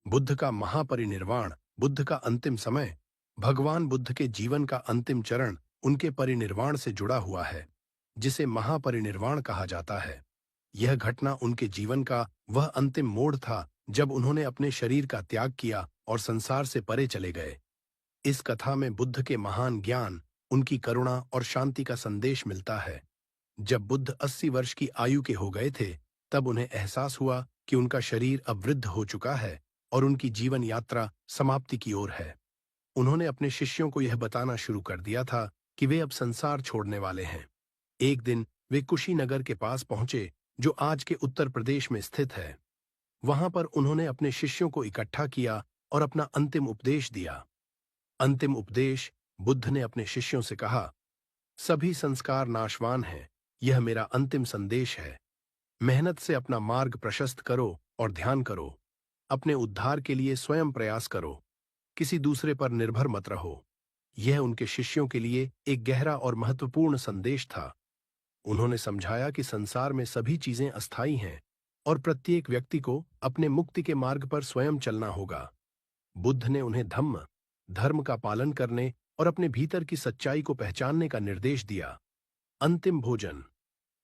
बुद्ध का महापरिनिर्वाण, बुद्ध का अंतिम समय। भगवान बुद्ध के जीवन का अंतिम चरण उनके परिनिर्वाण से जुड़ा हुआ है, जिसे महापरिनिर्वाण कहा जाता है। यह घटना उनके जीवन का वह अंतिम मोड़ था जब उन्होंने अपने शरीर का त्याग किया और संसार से परे चले गए। इस कथा में बुद्ध के महान ज्ञान, उनकी करुणा और शांति का संदेश मिलता है। जब बुद्ध 80 वर्ष की आयु के हो गए थे, तब उन्हें एहसास हुआ कि उनका शरीर अब वृद्ध हो चुका है और उनकी जीवन यात्रा समाप्ति की ओर है। उन्होंने अपने शिष्यों को यह बताना शुरू कर दिया था कि वे अब संसार छोड़ने वाले हैं। एक दिन वे कुशीनगर के पास पहुंचे, जो आज के उत्तर प्रदेश में स्थित है। वहां पर उन्होंने अपने शिष्यों को इकट्ठा किया और अपना अंतिम उपदेश दिया। अंतिम उपदेश। बुद्ध ने अपने शिष्यों से कहा, सभी संस्कार नाशवान हैं। यह मेरा अंतिम संदेश है। मेहनत से अपना मार्ग प्रशस्त करो और ध्यान करो। अपने उद्धार के लिए स्वयं प्रयास करो। किसी दूसरे पर निर्भर मत रहो। यह उनके शिष्यों के लिए एक गहरा और महत्वपूर्ण संदेश था। उन्होंने समझाया कि संसार में सभी चीजें अस्थायी हैं और प्रत्येक व्यक्ति को अपने मुक्ति के मार्ग पर स्वयं चलना होगा। बुद्ध ने उन्हें धर्म का पालन करने और अपने भीतर की सच्चाई को पहचानने का निर्देश दिया। अंतिम भोजन।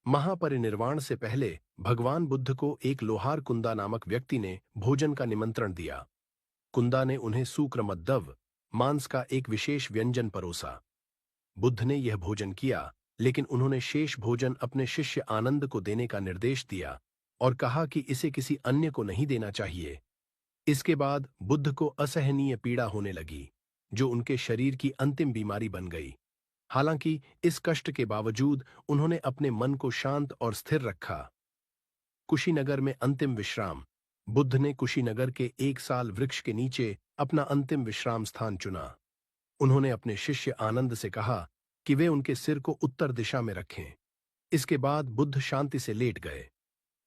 महापरिनिर्वाण से पहले भगवान बुद्ध को एक लोहार कुंदा नामक व्यक्ति ने भोजन का निमंत्रण दिया। कुंदा ने उन्हें सूक्रमद्दव, मांस का एक विशेष व्यंजन परोसा। बुद्ध ने यह भोजन किया, लेकिन उन्होंने शेष भोजन अपने शिष्य आनंद को देने का निर्देश दिया और कहा कि इसे किसी अन्य को नहीं देना चाहिए। इसके बाद बुद्ध को असहनीय पीड़ा होने लगी, जो उनके शरीर की अंतिम बीमारी बन गई। हालांकि इस कष्ट के बावजूद उन्होंने अपने मन को शांत और स्थिर रखा। कुशीनगर में अंतिम विश्राम। बुद्ध ने कुशीनगर के एक साल वृक्ष के नीचे अपना अंतिम विश्राम स्थान चुना। उन्होंने अपने शिष्य आनंद से कहा कि वे उनके सिर को उत्तर दिशा में रखें। इसके बाद बुद्ध शांति से लेट गए।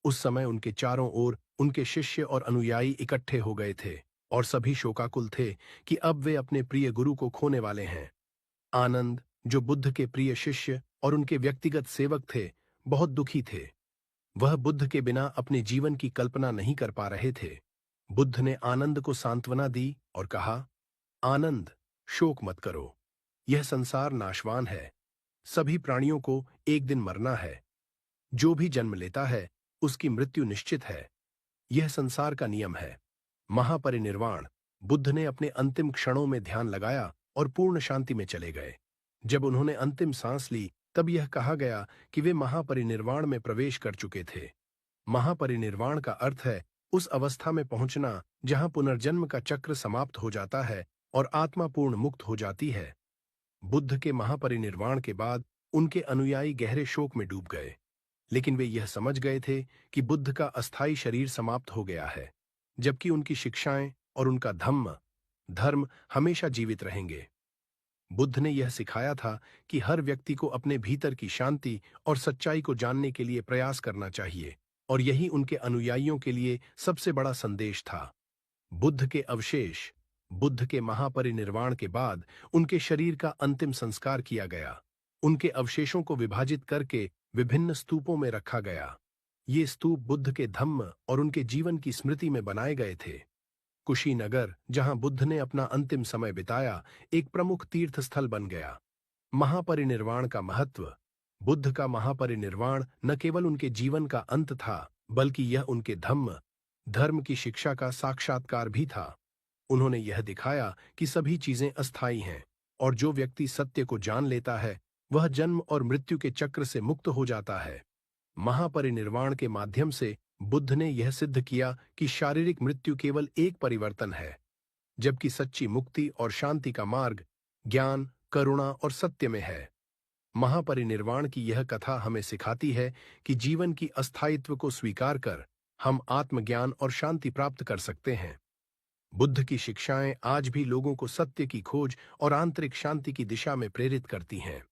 उस समय उनके चारों ओर उनके शिष्य और अनुयायी इकट्ठे हो गए थे और सभी शोकाकुल थे कि अब वे अपने प्रिय गुरु को खोने वाले हैं। आनंद, जो बुद्ध के प्रिय शिष्य और उनके व्यक्तिगत सेवक थे, बहुत दुखी थे। वह बुद्ध के बिना अपने जीवन की कल्पना नहीं कर पा रहे थे। बुद्ध ने आनंद को सांत्वना दी और कहा, आनंद, शोक मत करो। यह संसार नाशवान है। सभी प्राणियों को एक दिन मरना है। जो भी जन्म लेता है, उसकी मृत्यु निश्चित है। यह संसार का नियम है। महापरिनिर्वाण। बुद्ध ने अपने अंतिम क्षणों में ध्यान लगाया और पूर्ण शांति में चले गए। जब उन्होंने अंतिम सांस ली, तब यह कहा गया कि वे महापरिनिर्वाण में प्रवेश कर चुके थे। महापरिनिर्वाण का अर्थ है उस अवस्था में पहुंचना जहां पुनर्जन्म का चक्र समाप्त हो जाता है और आत्मा पूर्ण मुक्त हो जाती है। बुद्ध के महापरिनिर्वाण के बाद उनके अनुयायी गहरे शोक में डूब गए, लेकिन वे यह समझ गए थे कि बुद्ध का अस्थायी शरीर समाप्त हो गया है, जबकि उनकी शिक्षाएं और उनका धर्म हमेशा जीवित रहेंगे। बुद्ध ने यह सिखाया था कि हर व्यक्ति को अपने भीतर की शांति और सच्चाई को जानने के लिए प्रयास करना चाहिए, और यही उनके अनुयायियों के लिए सबसे बड़ा संदेश था। बुद्ध के अवशेष। बुद्ध के महापरिनिर्वाण के बाद उनके शरीर का अंतिम संस्कार किया गया। उनके अवशेषों को विभाजित करके विभिन्न स्तूपों में रखा गया। ये स्तूप बुद्ध के धम्म और उनके जीवन की स्मृति में बनाए गए थे। कुशीनगर, जहां बुद्ध ने अपना अंतिम समय बिताया, एक प्रमुख तीर्थ स्थल बन गया। महापरिनिर्वाण का महत्व। बुद्ध का महापरिनिर्वाण न केवल उनके जीवन का अंत था, बल्कि यह उनके धर्म की शिक्षा का साक्षात्कार भी था। उन्होंने यह दिखाया कि सभी चीजें अस्थायी हैं, और जो व्यक्ति सत्य को जान लेता है, वह जन्म और मृत्यु के चक्र से मुक्त हो जाता है। महापरिनिर्वाण के माध्यम से बुद्ध ने यह सिद्ध किया कि शारीरिक मृत्यु केवल एक परिवर्तन है, जबकि सच्ची मुक्ति और शांति का मार्ग ज्ञान, करुणा और सत्य में है। महापरिनिर्वाण की यह कथा हमें सिखाती है कि जीवन की अस्थायित्व को स्वीकार कर हम आत्मज्ञान और शांति प्राप्त कर सकते हैं। बुद्ध की शिक्षाएं आज भी लोगों को सत्य की खोज और आंतरिक शांति की दिशा में प्रेरित करती हैं।